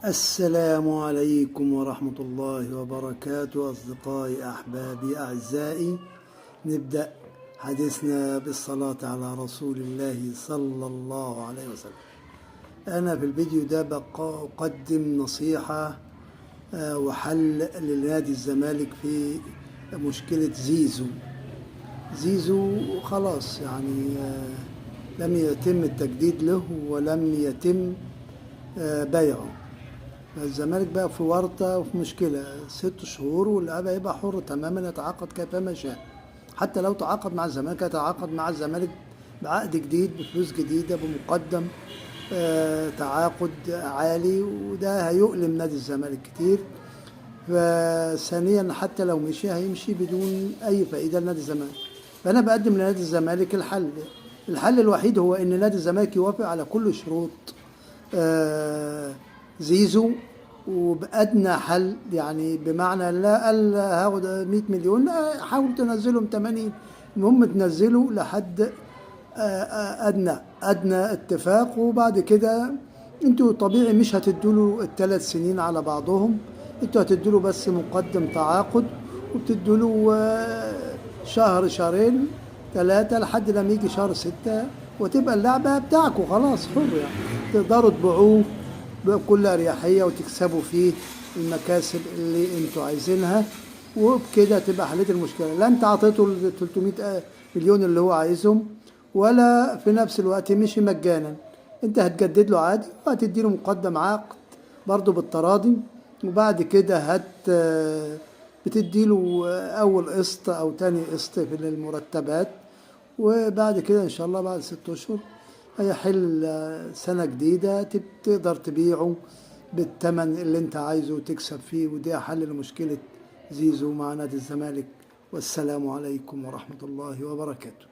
السلام عليكم ورحمة الله وبركاته، أصدقائي أحبابي أعزائي. نبدأ حديثنا بالصلاة على رسول الله صلى الله عليه وسلم. أنا في الفيديو ده أقدم نصيحة وحل لنادي الزمالك في مشكلة زيزو خلاص، يعني لم يتم التجديد له ولم يتم بيعه. الزمالك بقى في ورطة وفي مشكلة 6 شهور، واللاعب هيبقى حر تماما يتعاقد كيفما شاء. حتى لو تعاقد مع الزمالك يتعاقد مع الزمالك بعقد جديد بفلوس جديدة بمقدم تعاقد عالي، وده هيؤلم نادي الزمالك كتير. ثانيا حتى لو مشي هيمشي بدون أي فائدة لنادي الزمالك. فأنا بقدم لنادي الزمالك الحل الوحيد هو إن نادي الزمالك يوافق على كل شروط زيزو وبأدنى حل، يعني بمعنى لا قال هاخد 100 مليون، حاولوا تنزلهم 80، المهم تنزلوا لحد أدنى اتفاق. وبعد كده انتوا طبيعي مش هتدوا له ال3 سنين على بعضهم، انتوا هتدوا له بس مقدم تعاقد، وبتدوا له شهر شهرين 3 لحد لما يجي شهر 6 وتبقى اللعبة بتاعكم خلاص حر، يعني تقدروا تبيعوه بكل أريحية وتكسبوا فيه المكاسب اللي انتوا عايزينها، وبكده تبقى حليت المشكلة. لا انت عطيته ال 300 مليون اللي هو عايزهم، ولا في نفس الوقت مشي مجانا. انت هتجدد له عادي وهتدي له مقدم عقد برضه بالتراضي، وبعد كده بتدي له اول قسط او تاني قسط في المرتبات، وبعد كده ان شاء الله بعد 6 اشهر هيحل سنة جديدة تقدر تبيعه بالثمن اللي انت عايزه وتكسب فيه. ودي حل لمشكلة زيزو مع نادي الزمالك. والسلام عليكم ورحمة الله وبركاته.